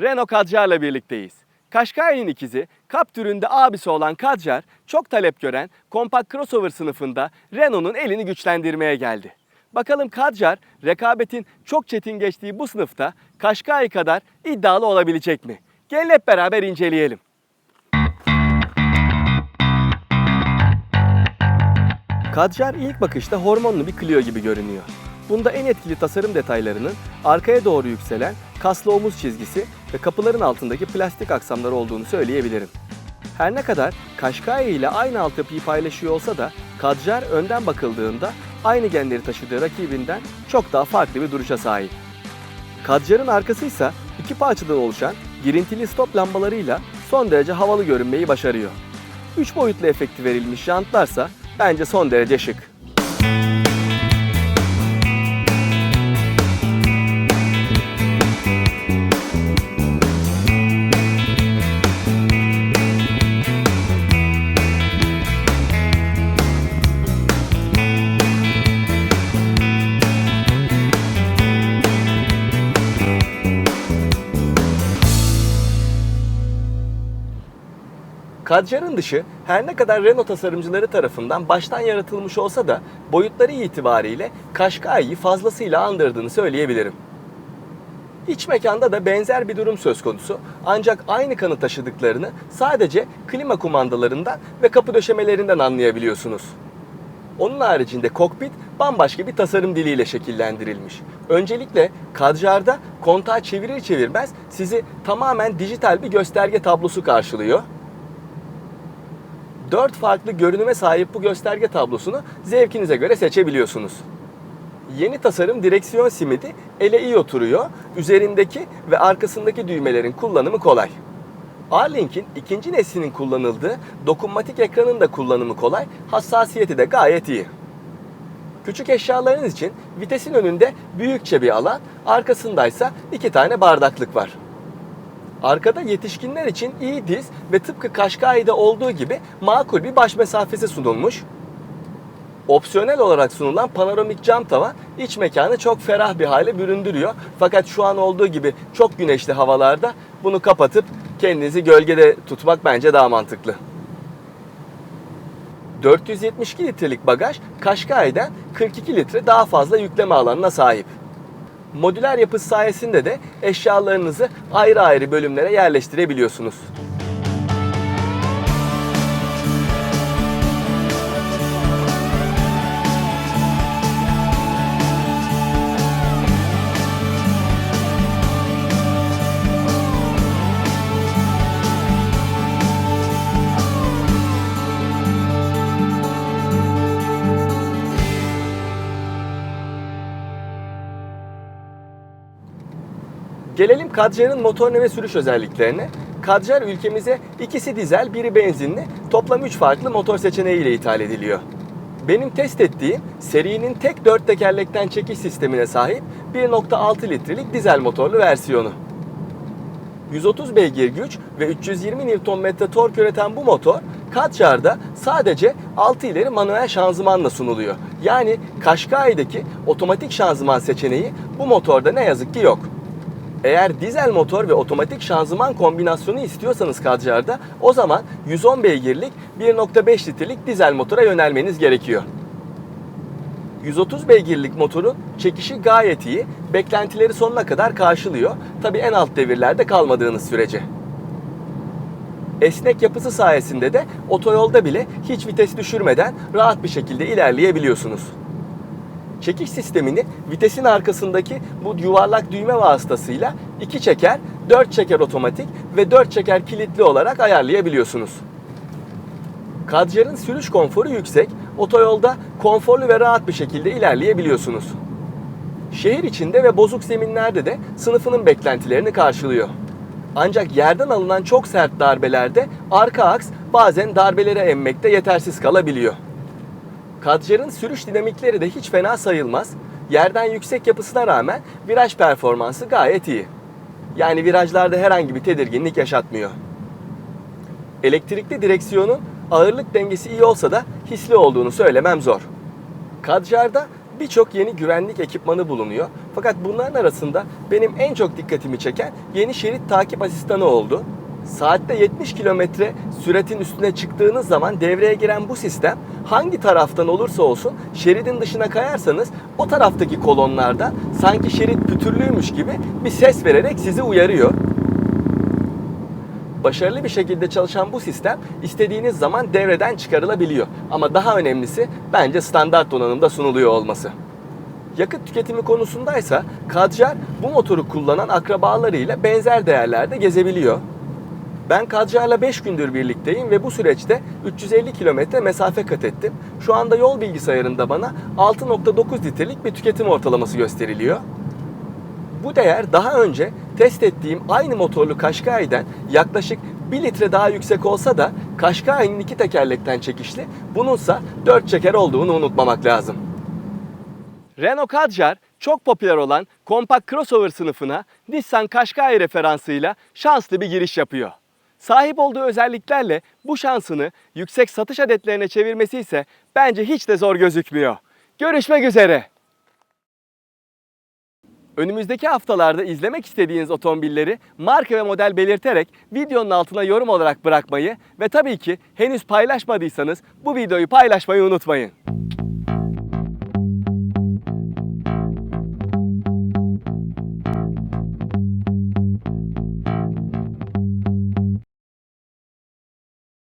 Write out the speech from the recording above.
Renault Kadjar'la birlikteyiz. Qashqai'nin ikizi, Captur'ün abisi olan Kadjar, çok talep gören kompakt crossover sınıfında Renault'un elini güçlendirmeye geldi. Bakalım Kadjar, rekabetin çok çetin geçtiği bu sınıfta Qashqai kadar iddialı olabilecek mi? Gelin hep beraber inceleyelim. Kadjar ilk bakışta hormonlu bir Clio gibi görünüyor. Bunda en etkili tasarım detaylarının arkaya doğru yükselen kaslı omuz çizgisi ve kapıların altındaki plastik aksamları olduğunu söyleyebilirim. Her ne kadar Qashqai ile aynı altyapıyı paylaşıyor olsa da Kadjar önden bakıldığında aynı genleri taşıdığı rakibinden çok daha farklı bir duruşa sahip. Kadjar'ın arkası ise iki parçadan oluşan girintili stop lambalarıyla son derece havalı görünmeyi başarıyor. 3 boyutlu efekti verilmiş jantlarsa bence son derece şık. Kadjar'ın dışı her ne kadar Renault tasarımcıları tarafından baştan yaratılmış olsa da boyutları itibariyle Qashqai'yi fazlasıyla andırdığını söyleyebilirim. İç mekanda da benzer bir durum söz konusu, ancak aynı kanı taşıdıklarını sadece klima kumandalarından ve kapı döşemelerinden anlayabiliyorsunuz. Onun haricinde kokpit bambaşka bir tasarım diliyle şekillendirilmiş. Öncelikle Kadjar'da kontağı çevirir çevirmez sizi tamamen dijital bir gösterge tablosu karşılıyor. 4 farklı görünüme sahip bu gösterge tablosunu zevkinize göre seçebiliyorsunuz. Yeni tasarım direksiyon simidi ele iyi oturuyor. Üzerindeki ve arkasındaki düğmelerin kullanımı kolay. R-Link'in ikinci neslinin kullanıldığı dokunmatik ekranın da kullanımı kolay, hassasiyeti de gayet iyi. Küçük eşyalarınız için vitesin önünde büyükçe bir alan, arkasındaysa 2 tane bardaklık var. Arkada yetişkinler için iyi diz ve tıpkı Qashqai'de olduğu gibi makul bir baş mesafesi sunulmuş. Opsiyonel olarak sunulan panoramik cam tavan iç mekanı çok ferah bir hale büründürüyor. Fakat şu an olduğu gibi çok güneşli havalarda bunu kapatıp kendinizi gölgede tutmak bence daha mantıklı. 472 litrelik bagaj Qashqai'den 42 litre daha fazla yükleme alanına sahip. Modüler yapısı sayesinde de eşyalarınızı ayrı ayrı bölümlere yerleştirebiliyorsunuz. Gelelim Kadjar'ın motorine ve sürüş özelliklerine. Kadjar ülkemize ikisi dizel, biri benzinli, toplam 3 farklı motor seçeneğiyle ithal ediliyor. Benim test ettiğim serinin tek 4 tekerlekten çekiş sistemine sahip 1.6 litrelik dizel motorlu versiyonu. 130 beygir güç ve 320 Nm tork üreten bu motor Kadjar'da sadece 6 ileri manuel şanzımanla sunuluyor. Yani Qashqai'deki otomatik şanzıman seçeneği bu motorda ne yazık ki yok. Eğer dizel motor ve otomatik şanzıman kombinasyonu istiyorsanız Kadjar'da, o zaman 110 beygirlik 1.5 litrelik dizel motora yönelmeniz gerekiyor. 130 beygirlik motorun çekişi gayet iyi, beklentileri sonuna kadar karşılıyor. Tabii en alt devirlerde kalmadığınız sürece. Esnek yapısı sayesinde de otoyolda bile hiç vites düşürmeden rahat bir şekilde ilerleyebiliyorsunuz. Çekiş sistemini vitesin arkasındaki bu yuvarlak düğme vasıtasıyla 2 çeker, 4 çeker otomatik ve 4 çeker kilitli olarak ayarlayabiliyorsunuz. Kadjar'ın sürüş konforu yüksek, otoyolda konforlu ve rahat bir şekilde ilerleyebiliyorsunuz. Şehir içinde ve bozuk zeminlerde de sınıfının beklentilerini karşılıyor. Ancak yerden alınan çok sert darbelerde arka aks bazen darbelere emmekte yetersiz kalabiliyor. Kadjar'ın sürüş dinamikleri de hiç fena sayılmaz. Yerden yüksek yapısına rağmen viraj performansı gayet iyi. Yani virajlarda herhangi bir tedirginlik yaşatmıyor. Elektrikli direksiyonun ağırlık dengesi iyi olsa da hisli olduğunu söylemem zor. Kadjar'da Birçok yeni güvenlik ekipmanı bulunuyor. Fakat bunların arasında benim en çok dikkatimi çeken yeni şerit takip asistanı oldu. Saatte 70 kilometre süratin üstüne çıktığınız zaman devreye giren bu sistem hangi taraftan olursa olsun şeridin dışına kayarsanız o taraftaki kolonlarda sanki şerit pütürlüymüş gibi bir ses vererek sizi uyarıyor. Başarılı bir şekilde çalışan bu sistem istediğiniz zaman devreden çıkarılabiliyor. Ama daha önemlisi bence standart donanımda sunuluyor olması. Yakıt tüketimi konusundaysa Kadjar bu motoru kullanan akrabalarıyla benzer değerlerde gezebiliyor. Ben Kadjar'la 5 gündür birlikteyim ve bu süreçte 350 kilometre mesafe kat ettim. Şu anda yol bilgisayarında bana 6,9 litrelik bir tüketim ortalaması gösteriliyor. Bu değer daha önce test ettiğim aynı motorlu Qashqai'den yaklaşık 1 litre daha yüksek olsa da Qashqai'nin 2 tekerlekten çekişli, bununsa 4 çeker olduğunu unutmamak lazım. Renault Kadjar çok popüler olan kompakt crossover sınıfına Nissan Qashqai referansıyla şanslı bir giriş yapıyor. Sahip olduğu özelliklerle bu şansını yüksek satış adetlerine çevirmesi ise bence hiç de zor gözükmüyor. Görüşmek üzere. Önümüzdeki haftalarda izlemek istediğiniz otomobilleri marka ve model belirterek videonun altına yorum olarak bırakmayı ve tabii ki henüz paylaşmadıysanız bu videoyu paylaşmayı unutmayın.